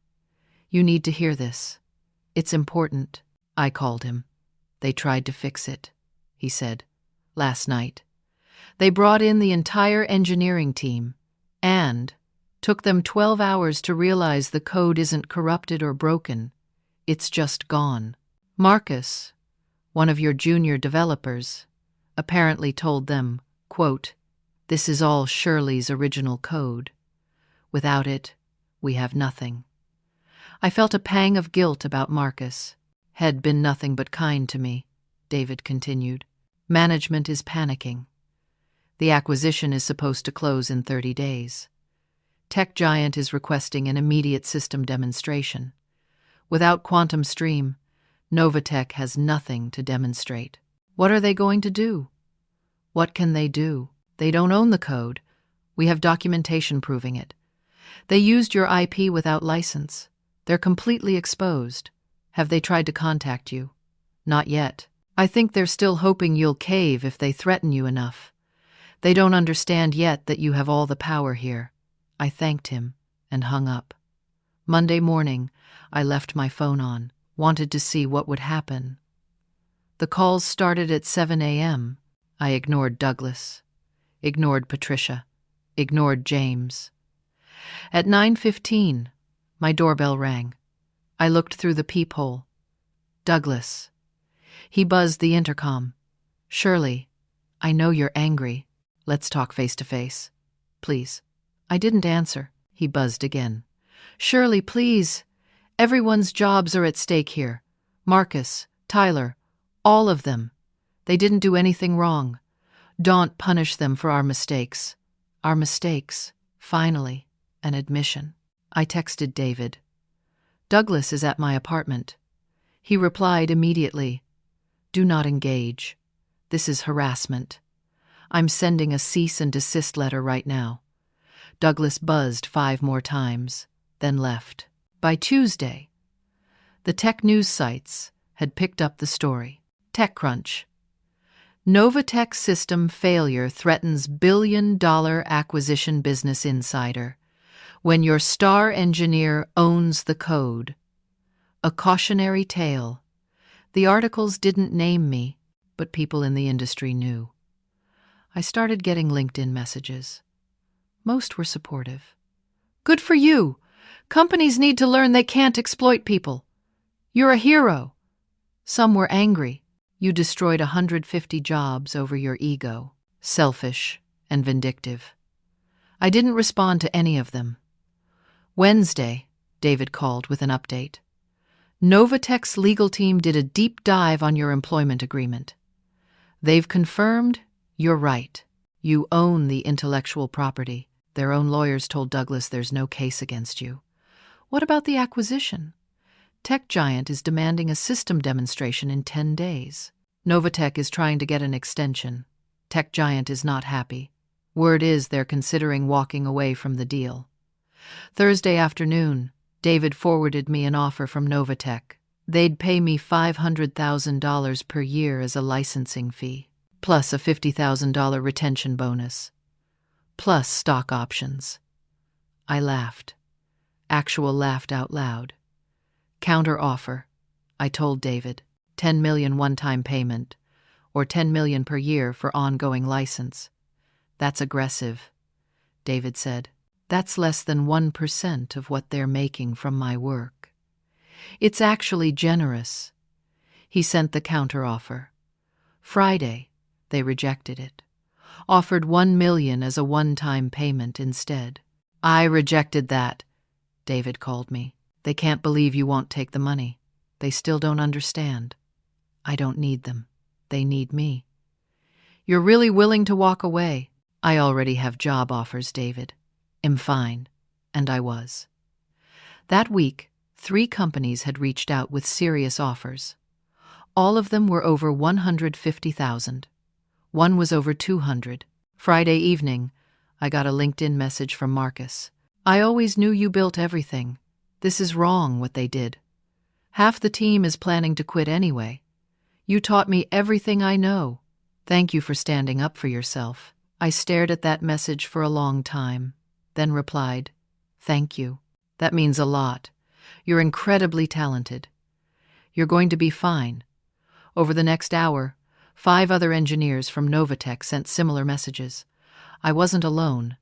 You need to hear this. It's important. I called him. They tried to fix it, he said, last night. They brought in the entire engineering team and took them 12 hours to realize the code isn't corrupted or broken. It's just gone. Marcus, one of your junior developers, apparently told them, quote, "This is all Shirley's original code. Without it, we have nothing." I felt a pang of guilt about Marcus. Had been nothing but kind to me, David continued. Management is panicking. The acquisition is supposed to close in 30 days. Tech Giant is requesting an immediate system demonstration. Without Quantum Stream, Novatech has nothing to demonstrate. What are they going to do? What can they do? They don't own the code. We have documentation proving it. They used your IP without license. They're completely exposed. Have they tried to contact you? Not yet. I think they're still hoping you'll cave if they threaten you enough. They don't understand yet that you have all the power here. I thanked him and hung up. Monday morning, I left my phone on, wanted to see what would happen. The calls started at 7 a.m. I ignored Douglas, ignored Patricia, ignored James. At 9:15, my doorbell rang. I looked through the peephole. Douglas. He buzzed the intercom. Shirley, I know you're angry. Let's talk face to face. Please. I didn't answer. He buzzed again. Shirley, please. Everyone's jobs are at stake here. Marcus, Tyler, all of them. They didn't do anything wrong. Don't punish them for our mistakes. Our mistakes. Finally, an admission. I texted David. Douglas is at my apartment. He replied immediately. Do not engage. This is harassment. I'm sending a cease and desist letter right now. Douglas buzzed 5 more times, then left. By Tuesday, the tech news sites had picked up the story. TechCrunch. Novatech system failure threatens billion-dollar acquisition. Business Insider. When your star engineer owns the code. A cautionary tale. The articles didn't name me, but people in the industry knew. I started getting LinkedIn messages. Most were supportive. Good for you. Companies need to learn they can't exploit people. You're a hero. Some were angry. You destroyed 150 jobs over your ego. Selfish and vindictive. I didn't respond to any of them. Wednesday, David called with an update. Novatech's legal team did a deep dive on your employment agreement. They've confirmed you're right. You own the intellectual property. Their own lawyers told Douglas there's no case against you. What about the acquisition? Tech Giant is demanding a system demonstration in 10 days. Novatech is trying to get an extension. Tech Giant is not happy. Word is they're considering walking away from the deal. Thursday afternoon, David forwarded me an offer from Novatech. They'd pay me $500,000 per year as a licensing fee, plus a $50,000 retention bonus, plus stock options. I laughed. Actual laughed out loud. Counter offer, I told David. $10 million one-time payment, or $10 million per year for ongoing license. That's aggressive, David said. That's less than 1% of what they're making from my work. It's actually generous. He sent the counteroffer. Friday, they rejected it. Offered $1 million as a one-time payment instead. I rejected that, David called me. They can't believe you won't take the money. They still don't understand. I don't need them. They need me. You're really willing to walk away? I already have job offers, David. I'm fine. And I was. That week, 3 companies had reached out with serious offers. All of them were over $150,000. One was over $200,000. Friday evening, I got a LinkedIn message from Marcus. I always knew you built everything. This is wrong what they did. Half the team is planning to quit anyway. You taught me everything I know. Thank you for standing up for yourself. I stared at that message for a long time, then replied, Thank you. That means a lot. You're incredibly talented. You're going to be fine. Over the next hour, 5 other engineers from Novatech sent similar messages. I wasn't alone.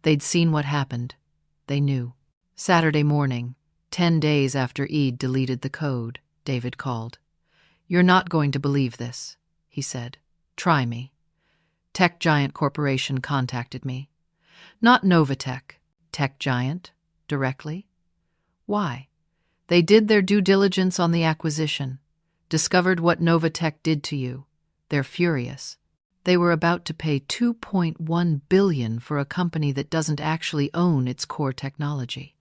They'd seen what happened. They knew. Saturday morning, 10 days after Eid deleted the code, David called. You're not going to believe this, he said. Try me. Tech Giant Corporation contacted me. Not Novatech, Tech Giant, directly. Why? They did their due diligence on the acquisition, discovered what Novatech did to you. They're furious. They were about to pay $2.1 billion for a company that doesn't actually own its core technology.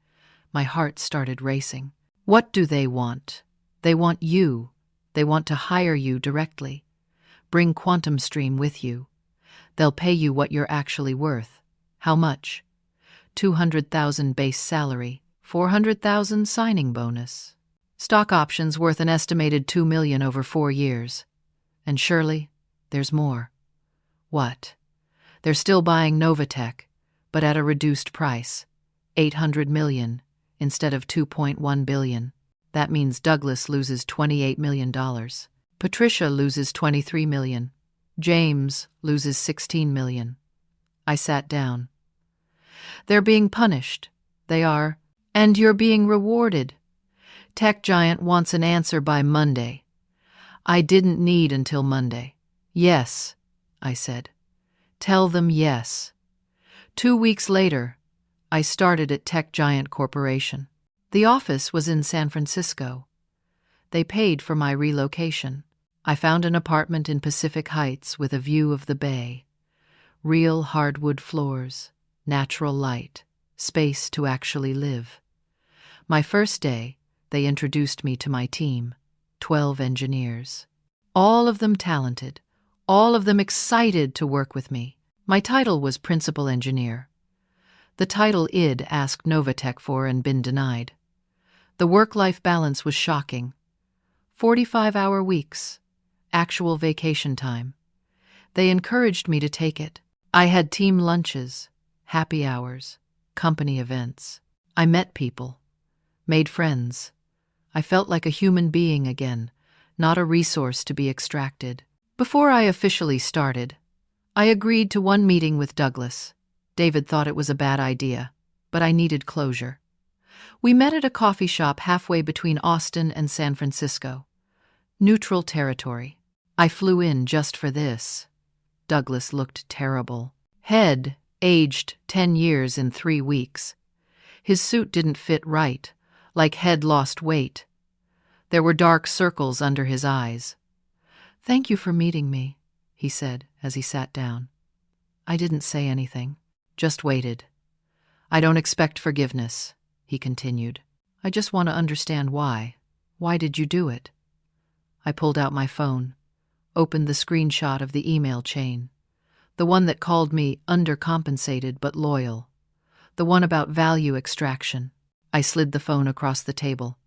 My heart started racing. What do they want? They want you. They want to hire you directly. Bring Quantum Stream with you. They'll pay you what you're actually worth. How much? $200,000 base salary, $400,000 signing bonus. Stock options worth an estimated $2 million over 4 years. And surely, there's more. What? They're still buying Novatech, but at a reduced price, $800 million instead of $2.1 billion. That means Douglas loses $28 million. Patricia loses $23 million. James loses $16 million. I sat down. They're being punished. They are. And you're being rewarded. Tech Giant wants an answer by Monday. I didn't need until Monday. Yes, I said. Tell them yes. 2 weeks later, I started at Tech Giant Corporation. The office was in San Francisco. They paid for my relocation. I found an apartment in Pacific Heights with a view of the bay. Real hardwood floors, natural light, space to actually live. My first day, they introduced me to my team, 12 engineers. All of them talented, all of them excited to work with me. My title was Principal Engineer. The title I'd asked Novatech for and been denied. The work-life balance was shocking. 45-hour weeks, actual vacation time, They encouraged me to take it. I had team lunches, happy hours, company events. I met people, made friends. I felt like a human being again, not a resource to be extracted. Before I officially started, I agreed to one meeting with Douglas. David thought it was a bad idea, but I needed closure. We met at a coffee shop halfway between Austin and San Francisco. Neutral territory. I flew in just for this. Douglas looked terrible. Head, aged 10 years in 3 weeks. His suit didn't fit right, like head lost weight. There were dark circles under his eyes. "Thank you for meeting me," he said as he sat down. I didn't say anything, just waited. "I don't expect forgiveness," he continued. "I just want to understand why. Why did you do it?" I pulled out my phone, opened the screenshot of the email chain, the one that called me undercompensated but loyal, the one about value extraction. I slid the phone across the table.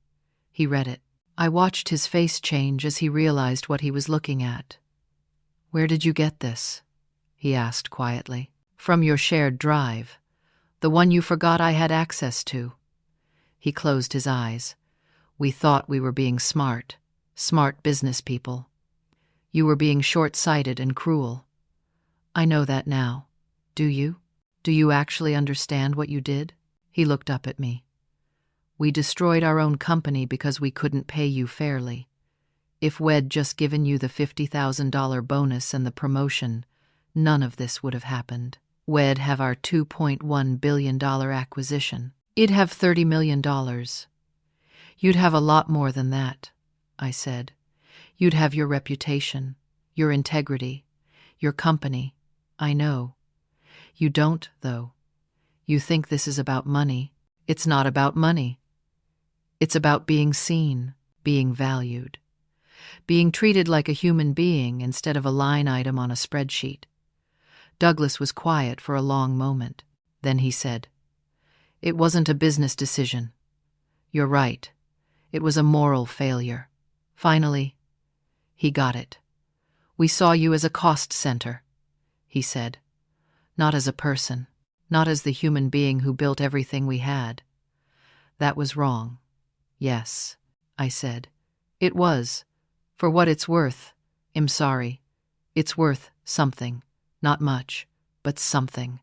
He read it. I watched his face change as he realized what he was looking at. "Where did you get this?" he asked quietly. "From your shared drive, the one you forgot I had access to." He closed his eyes. "We thought we were being smart business people. You were being short-sighted and cruel. I know that now. Do you? Do you actually understand what you did?" He looked up at me. "We destroyed our own company because we couldn't pay you fairly. If we'd just given you the $50,000 bonus and the promotion, none of this would have happened. We'd have our $2.1 billion acquisition. It'd have $30 million. You'd have a lot more than that," I said. "You'd have your reputation, your integrity, your company. I know. You don't, though. You think this is about money. It's not about money. It's about being seen, being valued, being treated like a human being instead of a line item on a spreadsheet." Douglas was quiet for a long moment. Then he said, "It wasn't a business decision. You're right. It was a moral failure. Finally, he got it. We saw you as a cost center," he said. "Not as a person, not as the human being who built everything we had. That was wrong." "Yes," I said. "It was. For what it's worth, I'm sorry. It's worth something. Not much, but something."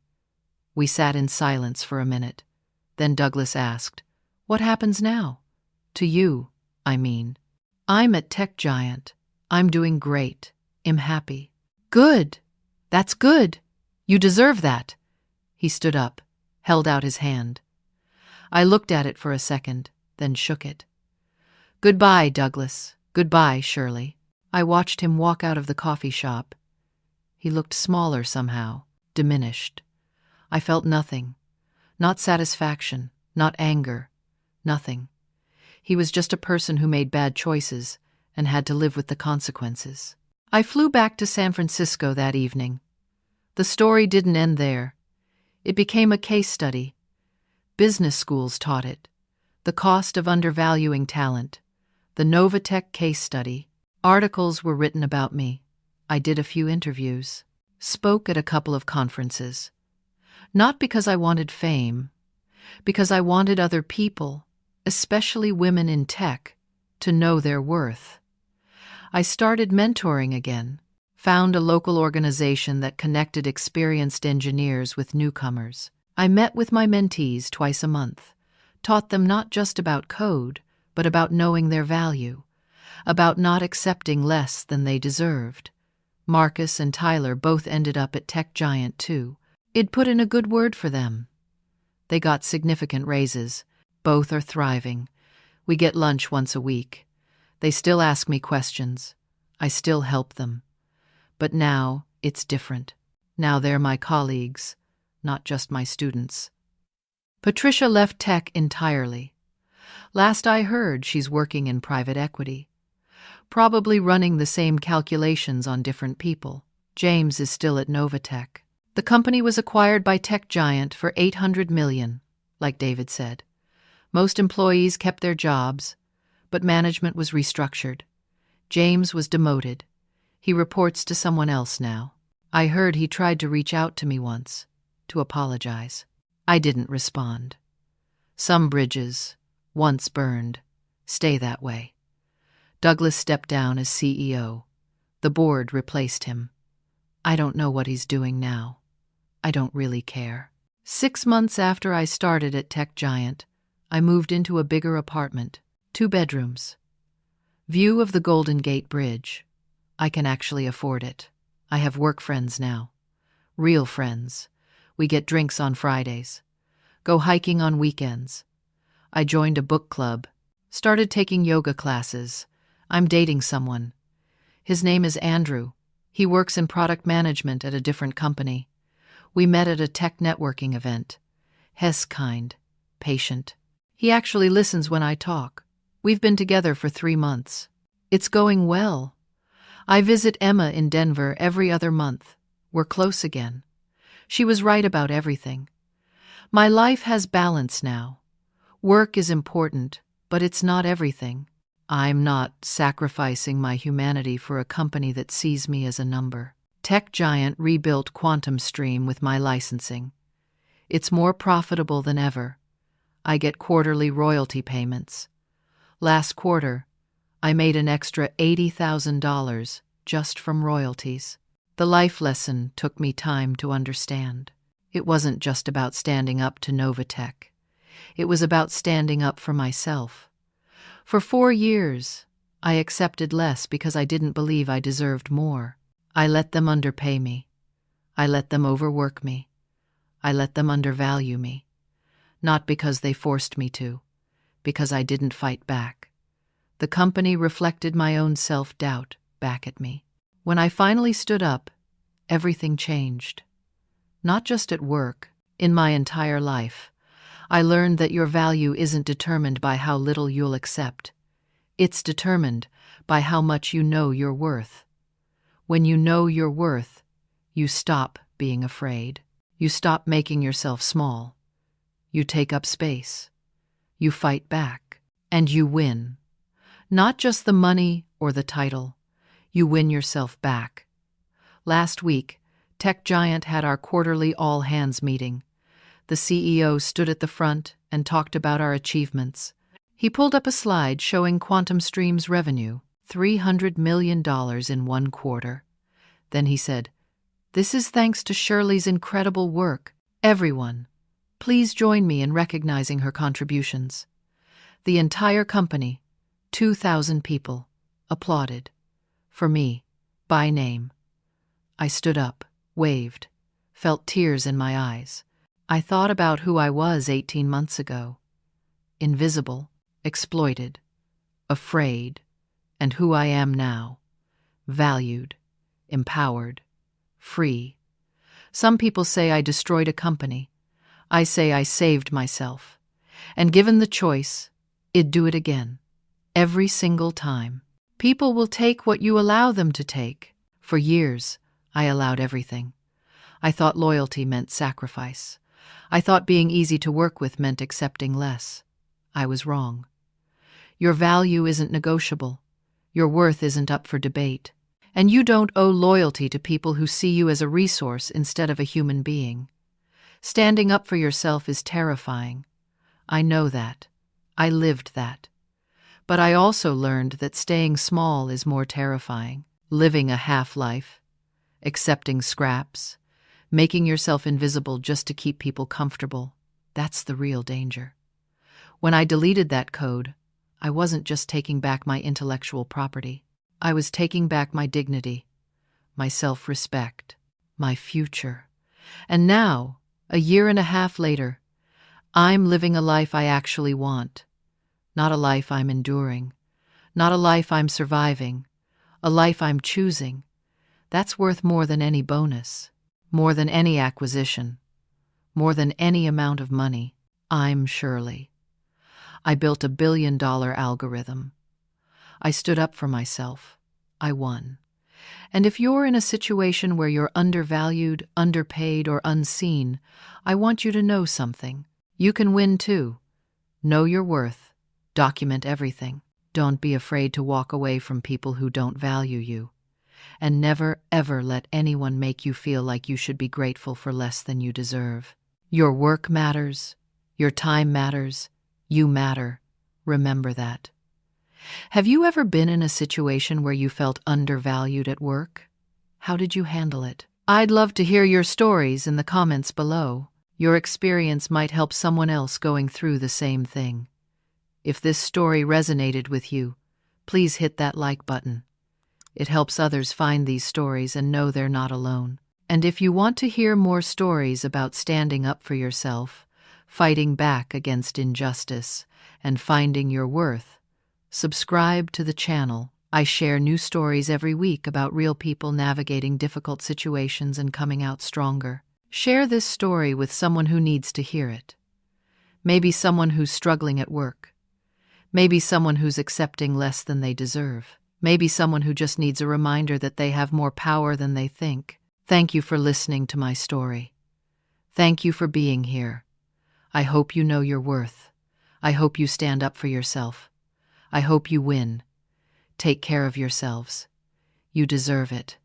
We sat in silence for a minute. Then Douglas asked, "What happens now? To you, I mean." "I'm at Tech Giant. I'm doing great. I'm happy." "Good. That's good. You deserve that." He stood up, held out his hand. I looked at it for a second, then shook it. "Goodbye, Douglas. Goodbye, Shirley." I watched him walk out of the coffee shop. He looked smaller somehow, diminished. I felt nothing. Not satisfaction, not anger, nothing. He was just a person who made bad choices and had to live with the consequences. I flew back to San Francisco that evening. The story didn't end there. It became a case study. Business schools taught it. The cost of undervaluing talent. The Novatech case study. Articles were written about me. I did a few interviews. Spoke at a couple of conferences. Not because I wanted fame, because I wanted other people, especially women in tech, to know their worth. I started mentoring again, found a local organization that connected experienced engineers with newcomers. I met with my mentees twice a month, taught them not just about code, but about knowing their value, about not accepting less than they deserved. Marcus and Tyler both ended up at Tech Giant too. I'd put in a good word for them. They got significant raises. Both are thriving. We get lunch once a week. They still ask me questions. I still help them. But now it's different. Now they're my colleagues, not just my students. Patricia left tech entirely. Last I heard, she's working in private equity, probably running the same calculations on different people. James is still at Novatech. The company was acquired by Tech Giant for $800 million, like David said. Most employees kept their jobs, but management was restructured. James was demoted. He reports to someone else now. I heard he tried to reach out to me once, to apologize. I didn't respond. Some bridges, once burned, stay that way. Douglas stepped down as CEO. The board replaced him. I don't know what he's doing now. I don't really care. 6 months after I started at Tech Giant, I moved into a bigger apartment, 2 bedrooms. View of the Golden Gate Bridge. I can actually afford it. I have work friends now. Real friends. We get drinks on Fridays. Go hiking on weekends. I joined a book club. Started taking yoga classes. I'm dating someone. His name is Andrew. He works in product management at a different company. We met at a tech networking event. Hess kind, patient. He actually listens when I talk. We've been together for 3 months. It's going well. I visit Emma in Denver every other month. We're close again. She was right about everything. My life has balance now. Work is important, but it's not everything. I'm not sacrificing my humanity for a company that sees me as a number. Tech Giant rebuilt Quantum Stream with my licensing. It's more profitable than ever. I get quarterly royalty payments. Last quarter, I made an extra $80,000 just from royalties. The life lesson took me time to understand. It wasn't just about standing up to Novatech. It was about standing up for myself. For 4 years, I accepted less because I didn't believe I deserved more. I let them underpay me. I let them overwork me. I let them undervalue me. Not because they forced me to, because I didn't fight back. The company reflected my own self-doubt back at me. When I finally stood up, everything changed. Not just at work, in my entire life. I learned that your value isn't determined by how little you'll accept. It's determined by how much you know your worth. When you know your worth, you stop being afraid. You stop making yourself small. You take up space. You fight back. And you win. Not just the money or the title. You win yourself back. Last week, Tech Giant had our quarterly all-hands meeting. The CEO stood at the front and talked about our achievements. He pulled up a slide showing Quantum Stream's revenue, $300 million in 1 quarter. Then he said, "This is thanks to Shirley's incredible work. Everyone, please join me in recognizing her contributions." The entire company, 2,000 people, applauded. For me, by name. I stood up, waved, felt tears in my eyes. I thought about who I was 18 months ago. Invisible, exploited, afraid, and who I am now. Valued, empowered, free. Some people say I destroyed a company. I say I saved myself. And given the choice, I'd do it again. Every single time. People will take what you allow them to take. For years, I allowed everything. I thought loyalty meant sacrifice. I thought being easy to work with meant accepting less. I was wrong. Your value isn't negotiable. Your worth isn't up for debate. And you don't owe loyalty to people who see you as a resource instead of a human being. Standing up for yourself is terrifying. I know that. I lived that. But I also learned that staying small is more terrifying. Living a half-life, accepting scraps, making yourself invisible just to keep people comfortable, that's the real danger. When I deleted that code, I wasn't just taking back my intellectual property. I was taking back my dignity, my self-respect, my future. And now, a 1.5 years later, I'm living a life I actually want. Not a life I'm enduring. Not a life I'm surviving. A life I'm choosing. That's worth more than any bonus. More than any acquisition. More than any amount of money. I'm Shirley. I built a $1 billion algorithm. I stood up for myself. I won. And if you're in a situation where you're undervalued, underpaid, or unseen, I want you to know something. You can win too. Know your worth. Document everything. Don't be afraid to walk away from people who don't value you. and never, ever let anyone make you feel like you should be grateful for less than you deserve. Your work matters. Your time matters. You matter. Remember that. Have you ever been in a situation where you felt undervalued at work? How did you handle it? I'd love to hear your stories in the comments below. Your experience might help someone else going through the same thing. If this story resonated with you, please hit that like button. It helps others find these stories and know they're not alone. And if you want to hear more stories about standing up for yourself, fighting back against injustice, and finding your worth, subscribe to the channel. I share new stories every week about real people navigating difficult situations and coming out stronger. Share this story with someone who needs to hear it. Maybe someone who's struggling at work. Maybe someone who's accepting less than they deserve. Maybe someone who just needs a reminder that they have more power than they think. Thank you for listening to my story. Thank you for being here. I hope you know your worth. I hope you stand up for yourself. I hope you win. Take care of yourselves. You deserve it.